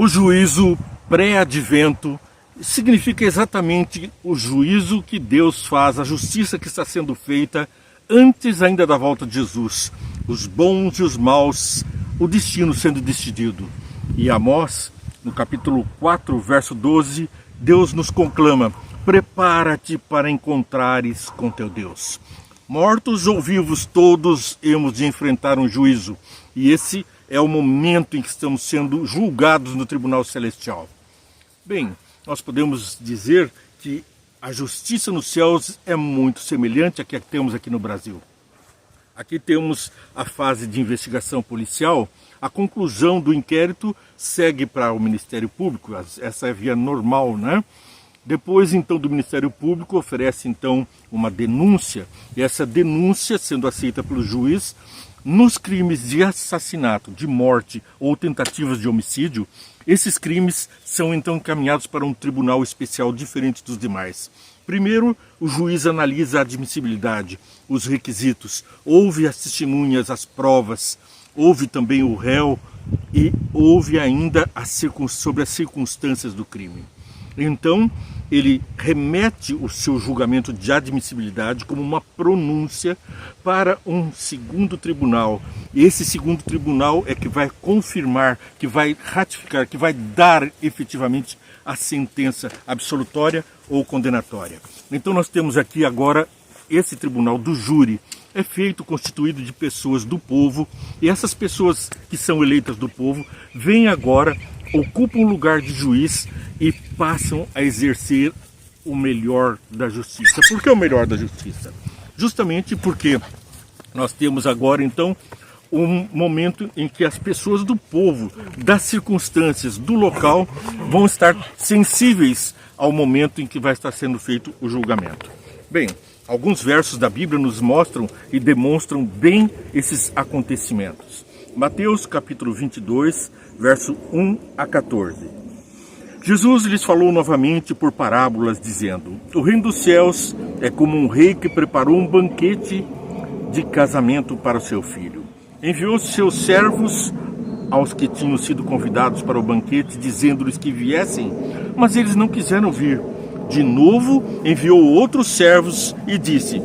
O juízo pré-advento significa exatamente o juízo que Deus faz, a justiça que está sendo feita antes ainda da volta de Jesus. Os bons e os maus, o destino sendo decidido. E Amós, no capítulo 4, verso 12, Deus nos conclama: prepara-te para encontrares com teu Deus. Mortos ou vivos, todos hemos de enfrentar um juízo. E esse é o momento em que estamos sendo julgados no tribunal celestial. Bem, nós podemos dizer que a justiça nos céus é muito semelhante à que temos aqui no Brasil. Aqui temos a fase de investigação policial, a conclusão do inquérito segue para o Ministério Público, essa é a via normal, né? Depois, então, do Ministério Público oferece, então, uma denúncia, e essa denúncia, sendo aceita pelo juiz, nos crimes de assassinato, de morte ou tentativas de homicídio, esses crimes são, então, encaminhados para um tribunal especial diferente dos demais. Primeiro, o juiz analisa a admissibilidade, os requisitos, ouve as testemunhas, as provas, ouve também o réu e ouve ainda sobre as circunstâncias do crime. Então, ele remete o seu julgamento de admissibilidade como uma pronúncia para um segundo tribunal. E esse segundo tribunal é que vai confirmar, que vai ratificar, que vai dar efetivamente a sentença absolutória ou condenatória. Então nós temos aqui agora esse tribunal do júri. É constituído de pessoas do povo, e essas pessoas que são eleitas do povo vêm agora, ocupam o lugar de juiz e passam a exercer o melhor da justiça. Por que o melhor da justiça? Justamente porque nós temos agora, então, um momento em que as pessoas do povo, das circunstâncias, do local, vão estar sensíveis ao momento em que vai estar sendo feito o julgamento. Bem, alguns versos da Bíblia nos mostram e demonstram bem esses acontecimentos. Mateus capítulo 22, verso 1 a 14. Jesus lhes falou novamente por parábolas, dizendo: o reino dos céus é como um rei que preparou um banquete de casamento para o seu filho. Enviou seus servos aos que tinham sido convidados para o banquete, dizendo-lhes que viessem, mas eles não quiseram vir. De novo enviou outros servos e disse: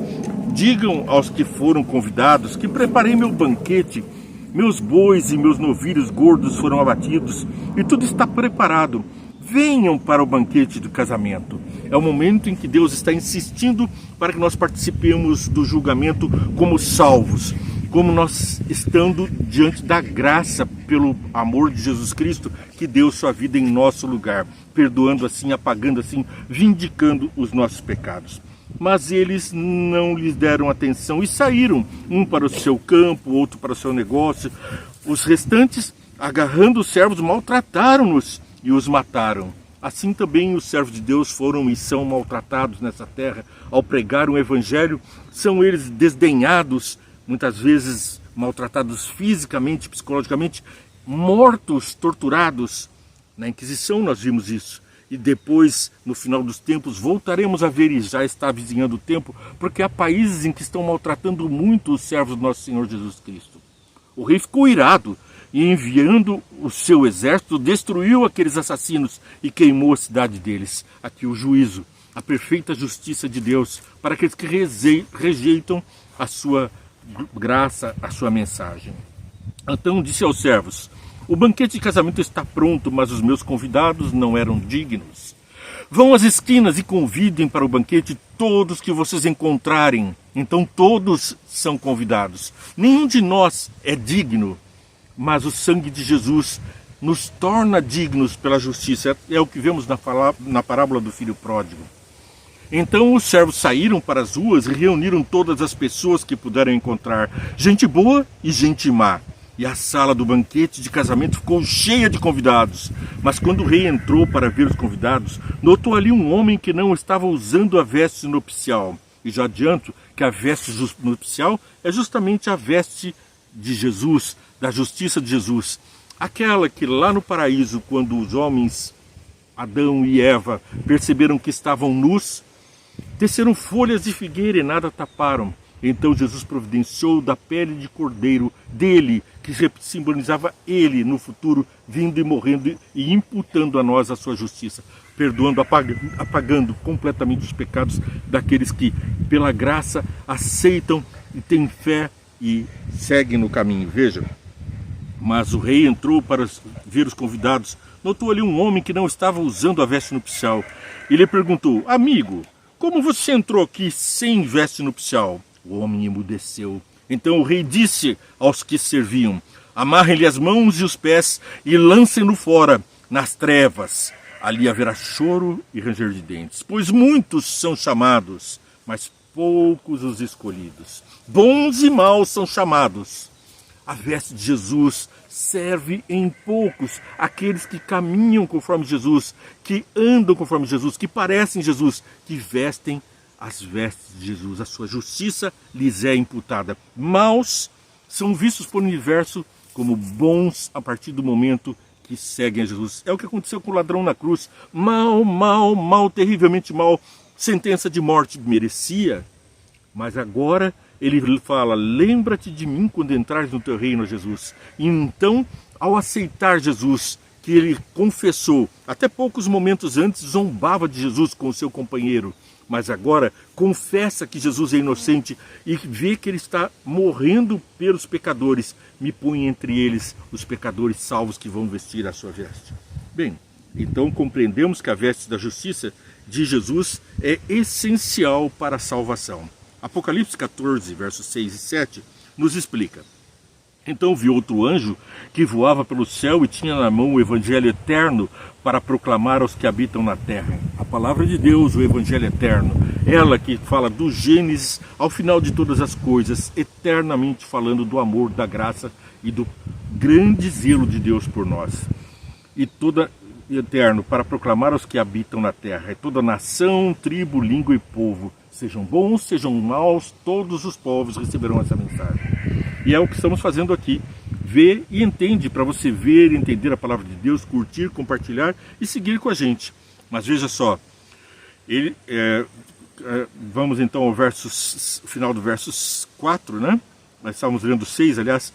digam aos que foram convidados que preparei meu banquete, meus bois e meus novilhos gordos foram abatidos e tudo está preparado. Venham para o banquete do casamento. É o momento em que Deus está insistindo para que nós participemos do julgamento como salvos, como nós estando diante da graça pelo amor de Jesus Cristo, que deu sua vida em nosso lugar, perdoando assim, apagando assim, vindicando os nossos pecados. Mas eles não lhes deram atenção e saíram, um para o seu campo, outro para o seu negócio. Os restantes, agarrando os servos, maltrataram-nos e os mataram. Assim também os servos de Deus foram e são maltratados nessa terra. Ao pregar o evangelho, são eles desdenhados, muitas vezes maltratados fisicamente, psicologicamente, mortos, torturados. Na Inquisição nós vimos isso. E depois, no final dos tempos, voltaremos a ver, e já está avizinhando o tempo, porque há países em que estão maltratando muito os servos do nosso Senhor Jesus Cristo. O rei ficou irado e, enviando o seu exército, destruiu aqueles assassinos e queimou a cidade deles. Aqui o juízo, a perfeita justiça de Deus para aqueles que rejeitam a sua graça, a sua mensagem. Então disse aos servos: o banquete de casamento está pronto, mas os meus convidados não eram dignos. Vão às esquinas e convidem para o banquete todos que vocês encontrarem. Então todos são convidados. Nenhum de nós é digno, mas o sangue de Jesus nos torna dignos pela justiça. É o que vemos na parábola do filho pródigo. Então os servos saíram para as ruas e reuniram todas as pessoas que puderam encontrar, gente boa e gente má. E a sala do banquete de casamento ficou cheia de convidados. Mas quando o rei entrou para ver os convidados, notou ali um homem que não estava usando a veste nupcial. E já adianto que a veste nupcial é justamente a veste de Jesus, da justiça de Jesus. Aquela que lá no paraíso, quando os homens, Adão e Eva, perceberam que estavam nus, teceram folhas de figueira e nada taparam. Então Jesus providenciou da pele de cordeiro dele, que simbolizava ele no futuro, vindo e morrendo e imputando a nós a sua justiça, perdoando, apagando completamente os pecados daqueles que, pela graça, aceitam e têm fé e seguem no caminho. Vejam, mas o rei entrou para ver os convidados, notou ali um homem que não estava usando a veste nupcial. E lhe perguntou: amigo, como você entrou aqui sem veste nupcial? O homem emudeceu. Então o rei disse aos que serviam: amarrem-lhe as mãos e os pés e lancem-no fora, nas trevas. Ali haverá choro e ranger de dentes, pois muitos são chamados, mas poucos os escolhidos. Bons e maus são chamados. A veste de Jesus serve em poucos, aqueles que caminham conforme Jesus, que andam conforme Jesus, que parecem Jesus, que vestem as vestes de Jesus. A sua justiça lhes é imputada. Maus são vistos por universo como bons a partir do momento que seguem a Jesus. É o que aconteceu com o ladrão na cruz. Mal, mal, mal, terrivelmente mal. Sentença de morte merecia. Mas agora ele fala: lembra-te de mim quando entrares no teu reino, Jesus. E então, ao aceitar Jesus, que ele confessou, até poucos momentos antes zombava de Jesus com o seu companheiro, mas agora confessa que Jesus é inocente e vê que ele está morrendo pelos pecadores, me põe entre eles os pecadores salvos que vão vestir a sua veste. Bem, então compreendemos que a veste da justiça de Jesus é essencial para a salvação. Apocalipse 14, versos 6 e 7, nos explica: então vi outro anjo que voava pelo céu e tinha na mão o evangelho eterno para proclamar aos que habitam na terra. A palavra de Deus, o evangelho eterno, ela que fala do Gênesis ao final de todas as coisas, eternamente falando do amor, da graça e do grande zelo de Deus por nós. E toda eterno para proclamar aos que habitam na terra, é toda nação, tribo, língua e povo, sejam bons, sejam maus, todos os povos receberão essa mensagem. E é o que estamos fazendo aqui. Vê e entende, para você ver e entender a palavra de Deus, curtir, compartilhar e seguir com a gente. Mas veja só, vamos então ao final do verso 4, né? Nós estávamos lendo 6, aliás.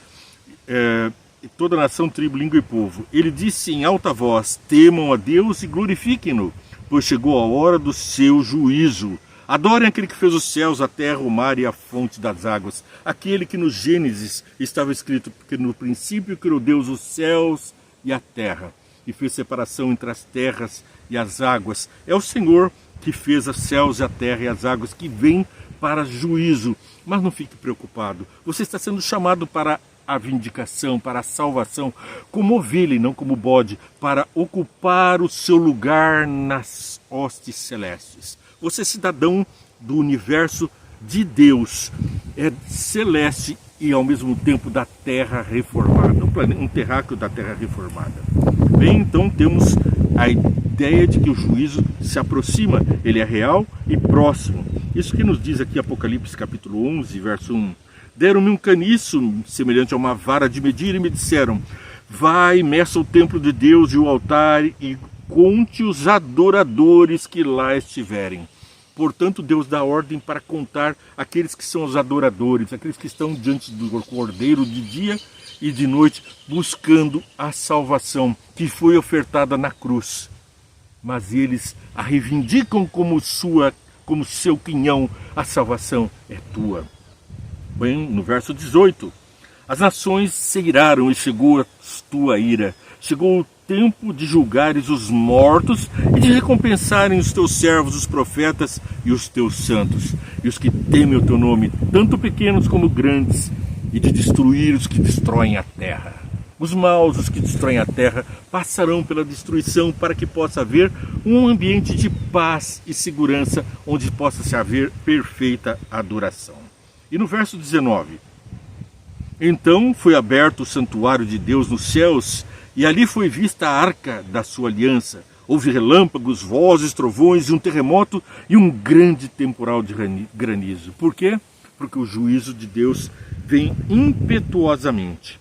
Toda nação, tribo, língua e povo. Ele disse em alta voz: temam a Deus e glorifiquem-no, pois chegou a hora do seu juízo. Adorem aquele que fez os céus, a terra, o mar e a fonte das águas. Aquele que no Gênesis estava escrito que no princípio criou Deus os céus e a terra, e fez separação entre as terras e as águas. É o Senhor que fez os céus e a terra e as águas, que vem para juízo. Mas não fique preocupado. Você está sendo chamado para a vindicação, para a salvação, como ovelha e não como bode, para ocupar o seu lugar nas hostes celestes. Você é cidadão do universo de Deus, é celeste e ao mesmo tempo da terra reformada, um terráqueo da terra reformada. Bem, então temos a ideia de que o juízo se aproxima, ele é real e próximo. Isso que nos diz aqui Apocalipse capítulo 11, verso 1. Deram-me um caniço semelhante a uma vara de medir e me disseram: vai, meça o templo de Deus e o altar e conte os adoradores que lá estiverem. Portanto, Deus dá ordem para contar aqueles que são os adoradores, aqueles que estão diante do Cordeiro de dia e de noite, buscando a salvação que foi ofertada na cruz. Mas eles a reivindicam como seu quinhão: a salvação é tua. Bem, no verso 18, as nações se iraram e chegou a tua ira. Chegou o tempo de julgares os mortos e de recompensarem os teus servos, os profetas e os teus santos, e os que temem o teu nome, tanto pequenos como grandes, e de destruir os que destroem a terra. Os maus, os que destroem a terra, passarão pela destruição, para que possa haver um ambiente de paz e segurança, onde possa se haver perfeita adoração. E no verso 19, então foi aberto o santuário de Deus nos céus, e ali foi vista a arca da sua aliança. Houve relâmpagos, vozes, trovões e um terremoto e um grande temporal de granizo. Por quê? Porque o juízo de Deus vem impetuosamente.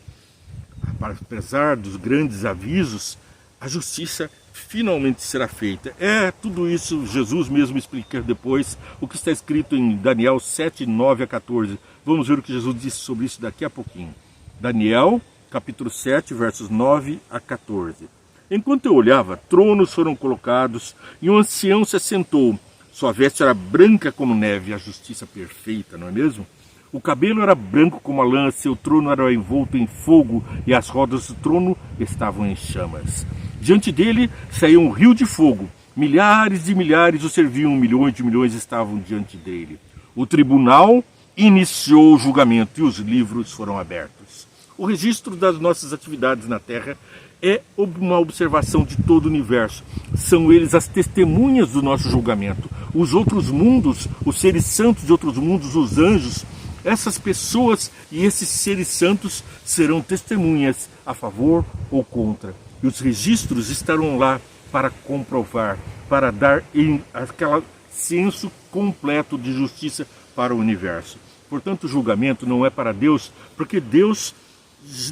Apesar dos grandes avisos, a justiça finalmente será feita. Tudo isso Jesus mesmo explica depois, o que está escrito em Daniel 7, 9 a 14. Vamos ver o que Jesus disse sobre isso daqui a pouquinho. Daniel, capítulo 7, versos 9 a 14. Enquanto eu olhava, tronos foram colocados e um ancião se assentou. Sua veste era branca como neve, a justiça perfeita, não é mesmo? O cabelo era branco como a lã, seu trono era envolto em fogo e as rodas do trono estavam em chamas. Diante dele saía um rio de fogo. Milhares de milhares o serviam, milhões de milhões estavam diante dele. O tribunal iniciou o julgamento e os livros foram abertos. O registro das nossas atividades na Terra é uma observação de todo o universo. São eles as testemunhas do nosso julgamento. Os outros mundos, os seres santos de outros mundos, os anjos, essas pessoas e esses seres santos serão testemunhas a favor ou contra. E os registros estarão lá para comprovar, para dar aquele senso completo de justiça para o universo. Portanto, o julgamento não é para Deus, porque Deus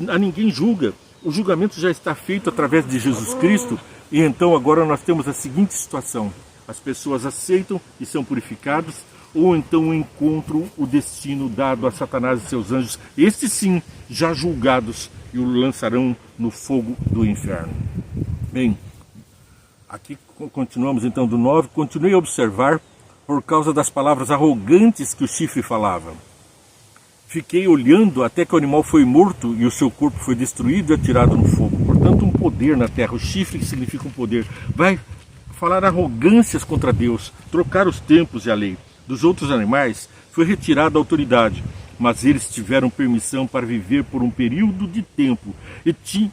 a ninguém julga. O julgamento já está feito através de Jesus Cristo, e então agora nós temos a seguinte situação: as pessoas aceitam e são purificadas, ou então encontram o destino dado a Satanás e seus anjos, estes sim, já julgados, e o lançarão no fogo do inferno. Bem, aqui continuamos então do 9, continuei a observar por causa das palavras arrogantes que o chifre falava. Fiquei olhando até que o animal foi morto e o seu corpo foi destruído e atirado no fogo. Portanto, um poder na terra, o chifre significa um poder, vai falar arrogâncias contra Deus, trocar os tempos e a lei. Dos outros animais foi retirada a autoridade, mas eles tiveram permissão para viver por um período de tempo.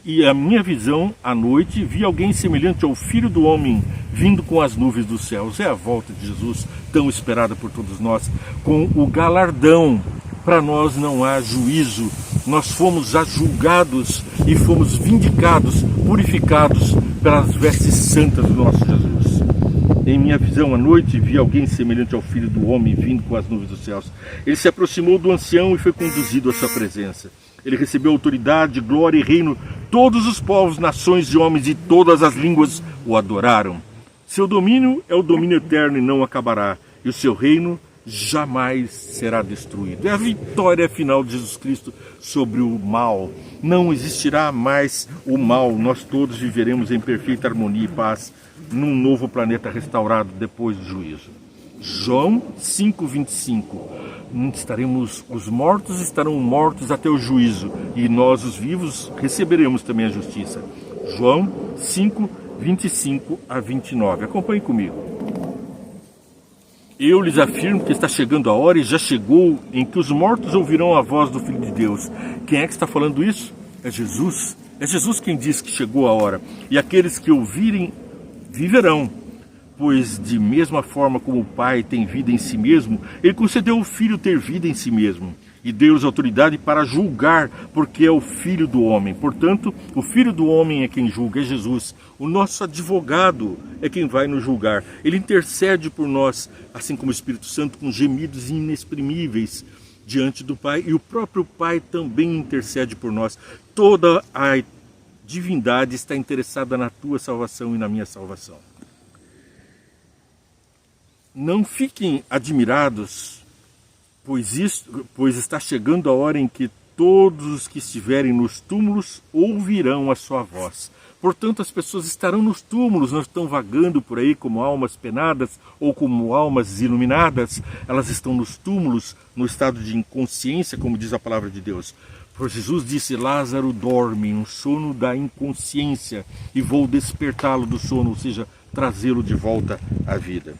E a minha visão, à noite, vi alguém semelhante ao Filho do Homem, vindo com as nuvens dos céus. É a volta de Jesus, tão esperada por todos nós, com o galardão. Para nós não há juízo, nós fomos já julgados e fomos vindicados, purificados pelas vestes santas do nosso Jesus. Em minha visão à noite, vi alguém semelhante ao Filho do Homem vindo com as nuvens dos céus. Ele se aproximou do ancião e foi conduzido à sua presença. Ele recebeu autoridade, glória e reino. Todos os povos, nações e homens de todas as línguas o adoraram. Seu domínio é o domínio eterno e não acabará, e o seu reino jamais será destruído. É a vitória final de Jesus Cristo sobre o mal. Não existirá mais o mal. Nós todos viveremos em perfeita harmonia e paz num novo planeta restaurado depois do juízo. João 5:25. Os mortos estarão mortos até o juízo, e nós, os vivos, receberemos também a justiça. João 5:25 a 29. Acompanhe comigo. Eu lhes afirmo que está chegando a hora, e já chegou, em que os mortos ouvirão a voz do Filho de Deus. Quem é que está falando isso? É Jesus. É Jesus quem diz que chegou a hora. E aqueles que ouvirem viverão, pois de mesma forma como o Pai tem vida em si mesmo, Ele concedeu ao Filho ter vida em si mesmo. E deu-lhes autoridade para julgar, porque é o Filho do Homem. Portanto, o Filho do Homem é quem julga, é Jesus. O nosso advogado é quem vai nos julgar. Ele intercede por nós, assim como o Espírito Santo, com gemidos inexprimíveis diante do Pai. E o próprio Pai também intercede por nós. Toda a divindade está interessada na tua salvação e na minha salvação. Não fiquem admirados, pois está chegando a hora em que todos os que estiverem nos túmulos ouvirão a sua voz. Portanto, as pessoas estarão nos túmulos, não estão vagando por aí como almas penadas ou como almas iluminadas. Elas estão nos túmulos, no estado de inconsciência, como diz a palavra de Deus. Por Jesus disse: Lázaro dorme, um sono da inconsciência, e vou despertá-lo do sono, ou seja, trazê-lo de volta à vida.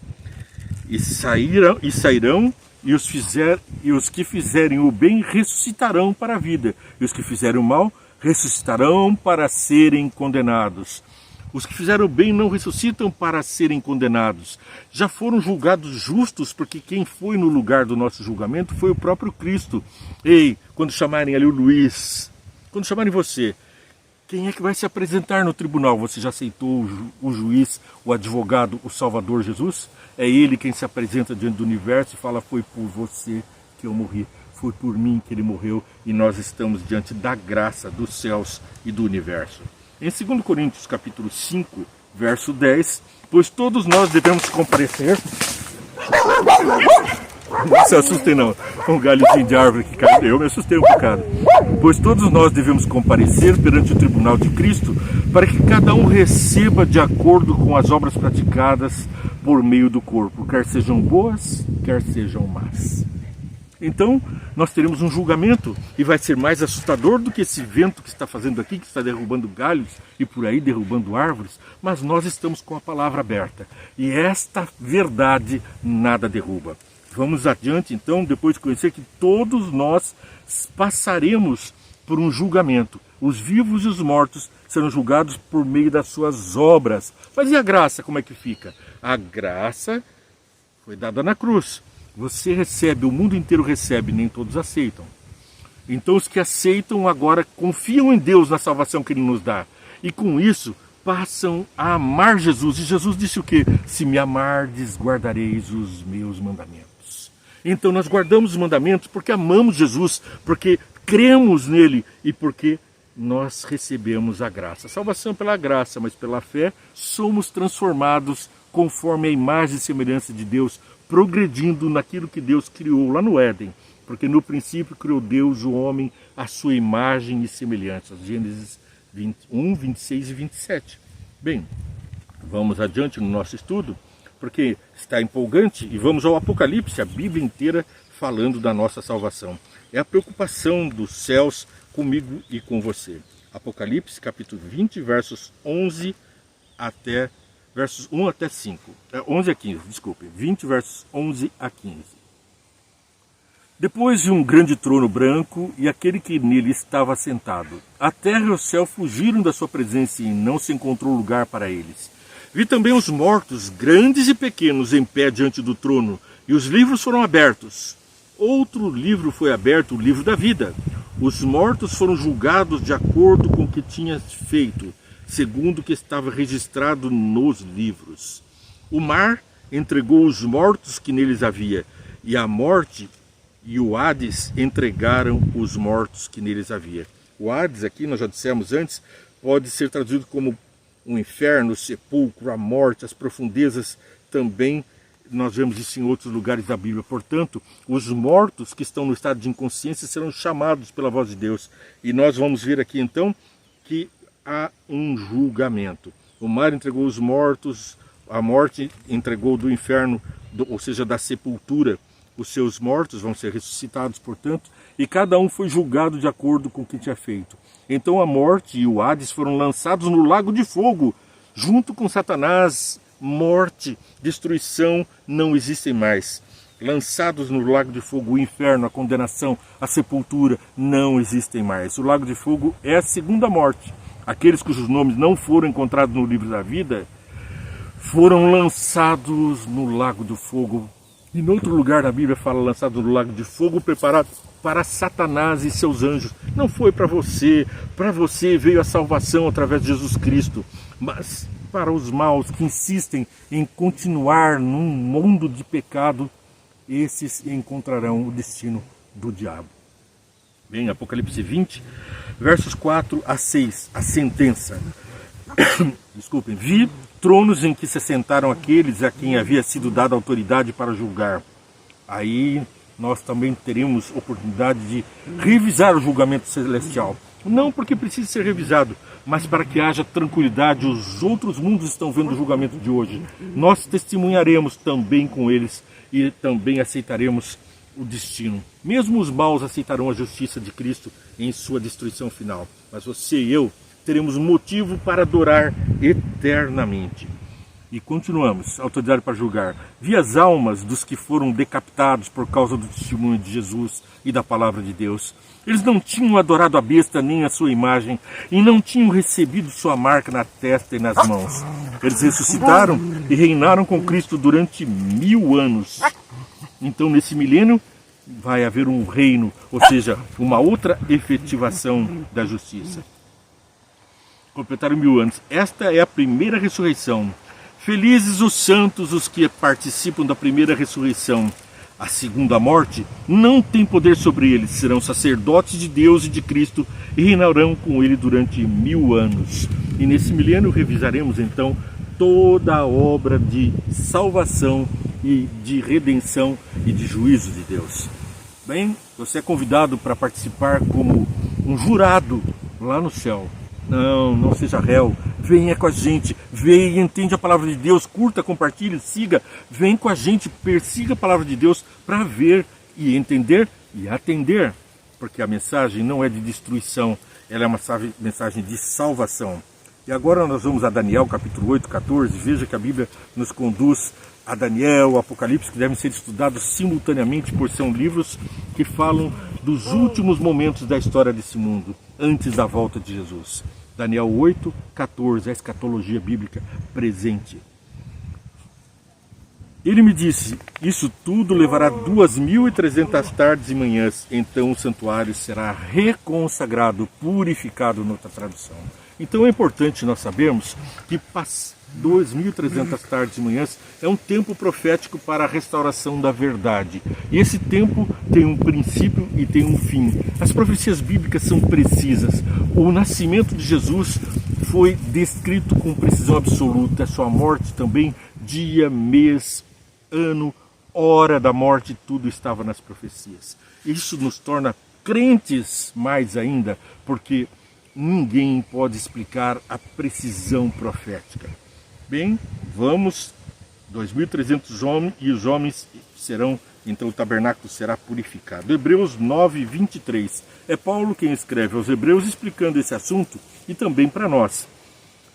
E sairão, e os que fizerem o bem ressuscitarão para a vida, e os que fizerem o mal ressuscitarão para serem condenados. Os que fizeram o bem não ressuscitam para serem condenados. Já foram julgados justos, porque quem foi no lugar do nosso julgamento foi o próprio Cristo. Ei, quando chamarem ali o Luiz, quando chamarem você, quem é que vai se apresentar no tribunal? Você já aceitou o juiz, o advogado, o Salvador Jesus? É ele quem se apresenta diante do universo e fala: foi por você que eu morri, foi por mim que ele morreu, e nós estamos diante da graça dos céus e do universo. Em 2 Coríntios capítulo 5, verso 10, pois todos nós devemos comparecer... Não se assustem não, um galhozinho de árvore que caiu, eu me assustei um bocado. Pois todos nós devemos comparecer perante o tribunal de Cristo, para que cada um receba de acordo com as obras praticadas por meio do corpo, quer sejam boas, quer sejam más. Então, nós teremos um julgamento, e vai ser mais assustador do que esse vento que está fazendo aqui, que está derrubando galhos e por aí derrubando árvores, mas nós estamos com a palavra aberta, e esta verdade nada derruba. Vamos adiante, então, depois de conhecer que todos nós passaremos por um julgamento. Os vivos e os mortos serão julgados por meio das suas obras. Mas e a graça, como é que fica? A graça foi dada na cruz. Você recebe, o mundo inteiro recebe, nem todos aceitam. Então os que aceitam agora confiam em Deus, na salvação que Ele nos dá. E com isso passam a amar Jesus. E Jesus disse o quê? Se me amardes, guardareis os meus mandamentos. Então nós guardamos os mandamentos porque amamos Jesus, porque cremos nele e porque nós recebemos a graça. A salvação é pela graça, mas pela fé somos transformados conforme a imagem e semelhança de Deus, progredindo naquilo que Deus criou lá no Éden. Porque no princípio criou Deus o homem à sua imagem e semelhança. Gênesis 21, 26 e 27. Bem, vamos adiante no nosso estudo, porque está empolgante, e vamos ao Apocalipse, a Bíblia inteira falando da nossa salvação. É a preocupação dos céus comigo e com você. Apocalipse, capítulo 20, versos 11 até versos 1 até 5. 11 a 15, desculpe. 20, versos 11 a 15. Depois vi um grande trono branco e aquele que nele estava sentado. A terra e o céu fugiram da sua presença e não se encontrou lugar para eles. Vi também os mortos, grandes e pequenos, em pé diante do trono, e os livros foram abertos. Outro livro foi aberto, o livro da vida. Os mortos foram julgados de acordo com o que tinham feito, segundo o que estava registrado nos livros. O mar entregou os mortos que neles havia, e a morte e o Hades entregaram os mortos que neles havia. O Hades, aqui nós já dissemos antes, pode ser traduzido como o inferno, o sepulcro, a morte, as profundezas também. Nós vemos isso em outros lugares da Bíblia. Portanto, os mortos que estão no estado de inconsciência serão chamados pela voz de Deus. E nós vamos ver aqui então que há um julgamento. O mar entregou os mortos, a morte entregou do inferno, ou seja, da sepultura. Os seus mortos vão ser ressuscitados, portanto, e cada um foi julgado de acordo com o que tinha feito. Então a morte e o Hades foram lançados no lago de fogo, junto com Satanás. Morte, destruição não existem mais. Lançados no lago de fogo, o inferno, a condenação, a sepultura não existem mais. O lago de fogo é a segunda morte. Aqueles cujos nomes não foram encontrados no livro da vida foram lançados no lago do fogo. E em outro lugar na Bíblia fala lançado no lago de fogo, preparado para Satanás e seus anjos. Não foi para você veio a salvação através de Jesus Cristo, mas para os maus que insistem em continuar num mundo de pecado, esses encontrarão o destino do diabo. Bem, Apocalipse 20, versos 4 a 6, a sentença. Desculpem, vi tronos em que se sentaram aqueles a quem havia sido dada autoridade para julgar. Aí nós também teremos oportunidade de revisar o julgamento celestial. Não porque precise ser revisado, mas para que haja tranquilidade. Os outros mundos estão vendo o julgamento de hoje. Nós testemunharemos também com eles e também aceitaremos o destino. Mesmo os maus aceitarão a justiça de Cristo em sua destruição final. Mas você e eu teremos motivo para adorar eternamente. E continuamos, autoridade para julgar. Vi as almas dos que foram decapitados por causa do testemunho de Jesus e da palavra de Deus. Eles não tinham adorado a besta nem a sua imagem e não tinham recebido sua marca na testa e nas mãos. Eles ressuscitaram e reinaram com Cristo durante 1000 anos. Então nesse milênio vai haver um reino, ou seja, uma outra efetivação da justiça. Completaram 1000 anos. Esta é a primeira ressurreição. Felizes os santos, os que participam da primeira ressurreição. A segunda morte não tem poder sobre eles. Serão sacerdotes de Deus e de Cristo e reinarão com ele durante 1000 anos. E nesse milênio revisaremos então toda a obra de salvação e de redenção e de juízo de Deus. Bem, você é convidado para participar como um jurado lá no céu. Não seja réu, venha com a gente, venha, entende a palavra de Deus, curta, compartilhe, siga, vem com a gente, persiga a palavra de Deus para ver e entender e atender, porque a mensagem não é de destruição, ela é uma mensagem de salvação. E agora nós vamos a Daniel capítulo 8, 14, veja que a Bíblia nos conduz a Daniel, Apocalipse, que devem ser estudados simultaneamente, por serem livros que falam dos últimos momentos da história desse mundo, antes da volta de Jesus. Daniel 8, 14, a escatologia bíblica presente. Ele me disse, isso tudo levará 2.300 tardes e manhãs, então o santuário será reconsagrado, purificado, noutra tradução. Então é importante nós sabermos que 2.300 tardes e manhãs é um tempo profético para a restauração da verdade. E esse tempo tem um princípio e tem um fim. As profecias bíblicas são precisas. O nascimento de Jesus foi descrito com precisão absoluta. A sua morte também, dia, mês, ano, hora da morte, tudo estava nas profecias. Isso nos torna crentes mais ainda, porque ninguém pode explicar a precisão profética. Bem, vamos, 2.300 homens, e os homens serão, então o tabernáculo será purificado. Hebreus 9, 23. É Paulo quem escreve aos Hebreus explicando esse assunto e também para nós.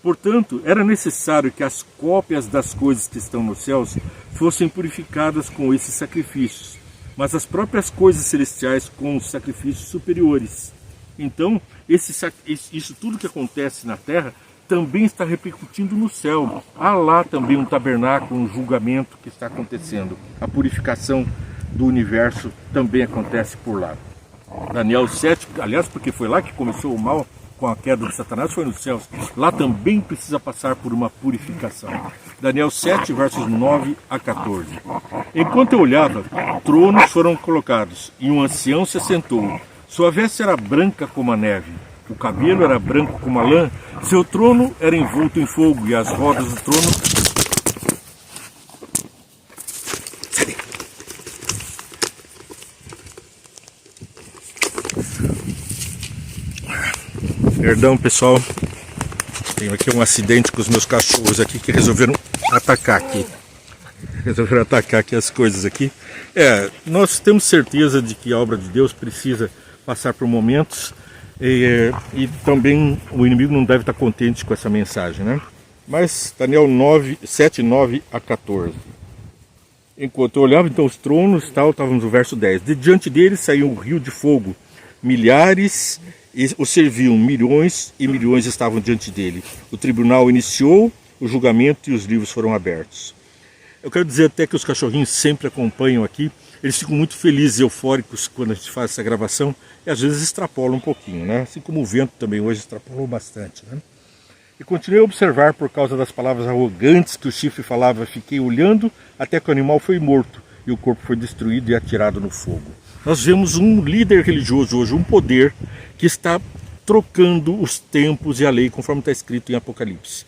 Portanto, era necessário que as cópias das coisas que estão nos céus fossem purificadas com esses sacrifícios, mas as próprias coisas celestiais com os sacrifícios superiores. Então, isso tudo que acontece na terra também está repercutindo no céu. Há lá também um tabernáculo, um julgamento que está acontecendo. A purificação do universo também acontece por lá. Daniel 7, aliás, porque foi lá que começou o mal com a queda de Satanás, foi nos céus. Lá também precisa passar por uma purificação. Daniel 7, versos 9 a 14. Enquanto eu olhava, tronos foram colocados, e um ancião se assentou. Sua veste era branca como a neve, o cabelo era branco como a lã, seu trono era envolto em fogo, e as rodas do trono... Perdão, pessoal, tenho aqui um acidente com os meus cachorros aqui que resolveram atacar aqui as coisas aqui. Nós temos certeza de que a obra de Deus precisa passar por momentos e também o inimigo não deve estar contente com essa mensagem, né? Mas Daniel 7, 9 a 14. Enquanto eu olhava então os tronos, estávamos no verso 10. De diante deles saiu um rio de fogo, milhares o serviam, milhões e milhões estavam diante dele. O tribunal iniciou o julgamento e os livros foram abertos. Eu quero dizer até que os cachorrinhos sempre acompanham aqui. Eles ficam muito felizes e eufóricos quando a gente faz essa gravação e às vezes extrapolam um pouquinho, né? Assim como o vento também hoje extrapolou bastante, né? E continuei a observar por causa das palavras arrogantes que o chifre falava. Fiquei olhando até que o animal foi morto e o corpo foi destruído e atirado no fogo. Nós vemos um líder religioso hoje, um poder que está trocando os tempos e a lei, conforme está escrito em Apocalipse.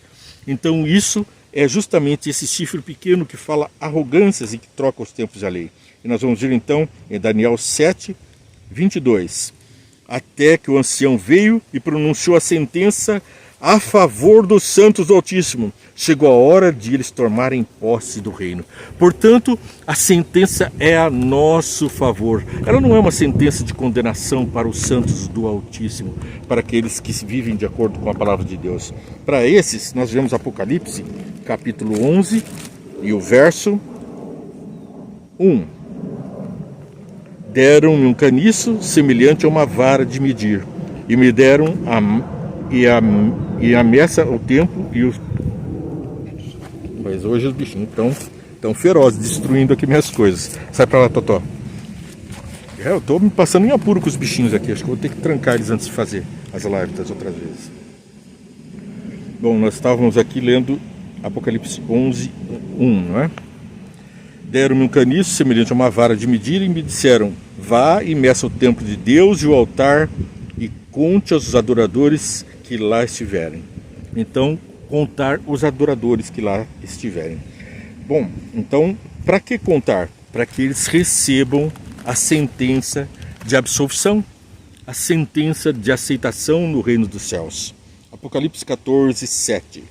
Então isso é justamente esse chifre pequeno que fala arrogâncias e que troca os tempos e a lei. E nós vamos ver então em Daniel 7, 22. Até que o ancião veio e pronunciou a sentença a favor dos santos do Altíssimo. Chegou a hora de eles tomarem posse do reino. Portanto, a sentença é a nosso favor. Ela não é uma sentença de condenação para os santos do Altíssimo, para aqueles que vivem de acordo com a palavra de Deus. Para esses, nós vemos Apocalipse, capítulo 11, e o verso 1. Deram-me um caniço semelhante a uma vara de medir, e me deram a meça, o tempo e os... Mas hoje os bichinhos estão ferozes, destruindo aqui minhas coisas. Sai pra lá, Totó. Eu estou me passando em apuro com os bichinhos aqui. Acho que vou ter que trancar eles antes de fazer as lives das outras vezes. Bom, nós estávamos aqui lendo Apocalipse 11, 1, não é? Deram-me um caniço semelhante a uma vara de medir e me disseram: vá e meça o templo de Deus e o altar e conte aos adoradores que lá estiverem. então contar os adoradores que lá estiverem. Bom, então para que contar? Para que eles recebam a sentença de absolvição, a sentença de aceitação no reino dos céus. Apocalipse 14, 7.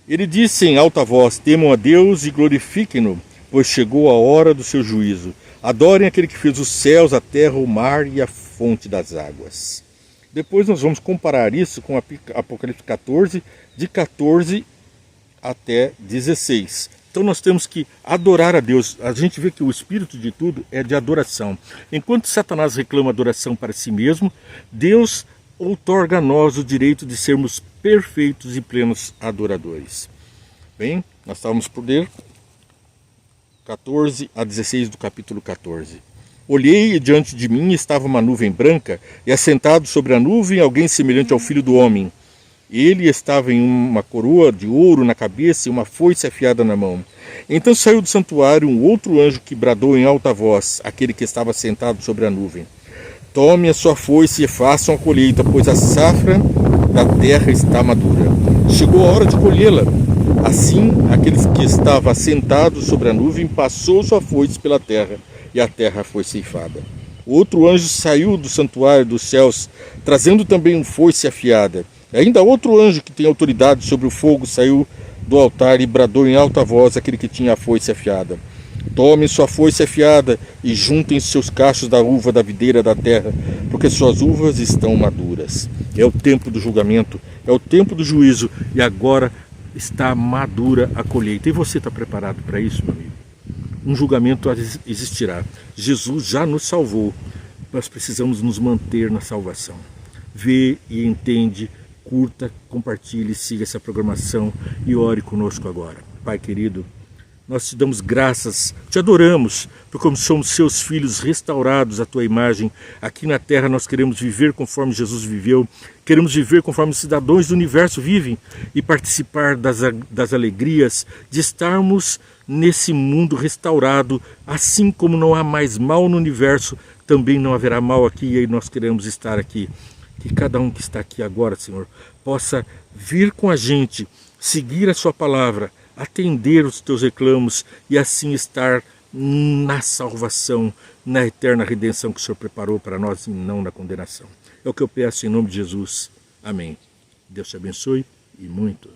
Ele disse em alta voz: temam a Deus e glorifiquem-no, pois chegou a hora do seu juízo. Adorem aquele que fez os céus, a terra, o mar e a fonte das águas. Depois nós vamos comparar isso com Apocalipse 14, de 14 até 16. Então nós temos que adorar a Deus. A gente vê que o espírito de tudo é de adoração. Enquanto Satanás reclama adoração para si mesmo, Deus outorga a nós o direito de sermos perfeitos e plenos adoradores. Bem, nós estávamos por ler 14 a 16 do capítulo 14. Olhei e diante de mim estava uma nuvem branca, e assentado sobre a nuvem alguém semelhante ao Filho do Homem. Ele estava em uma coroa de ouro na cabeça e uma foice afiada na mão. Então saiu do santuário um outro anjo que bradou em alta voz, aquele que estava sentado sobre a nuvem: tome a sua foice e façam a colheita, pois a safra da terra está madura. Chegou a hora de colhê-la. Assim, aquele que estava sentado sobre a nuvem passou sua foice pela terra, e a terra foi ceifada. O outro anjo saiu do santuário dos céus, trazendo também uma foice afiada. Ainda outro anjo que tem autoridade sobre o fogo saiu do altar e bradou em alta voz aquele que tinha a foice afiada: tome sua foice afiada e juntem seus cachos da uva da videira da terra, porque suas uvas estão maduras. É o tempo do julgamento, é o tempo do juízo, e agora está madura a colheita. E você está preparado para isso, meu amigo? Um julgamento existirá. Jesus já nos salvou. Nós precisamos nos manter na salvação. Vê e entende, curta, compartilhe, siga essa programação e ore conosco agora. Pai querido, nós te damos graças, te adoramos, porque como somos seus filhos restaurados à tua imagem, aqui na terra nós queremos viver conforme Jesus viveu, queremos viver conforme os cidadãos do universo vivem e participar das alegrias de estarmos nesse mundo restaurado. Assim como não há mais mal no universo, também não haverá mal aqui, e aí nós queremos estar aqui. Que cada um que está aqui agora, Senhor, possa vir com a gente, seguir a sua palavra, atender os teus reclamos e assim estar na salvação, na eterna redenção que o Senhor preparou para nós e não na condenação. É o que eu peço em nome de Jesus. Amém. Deus te abençoe e muito.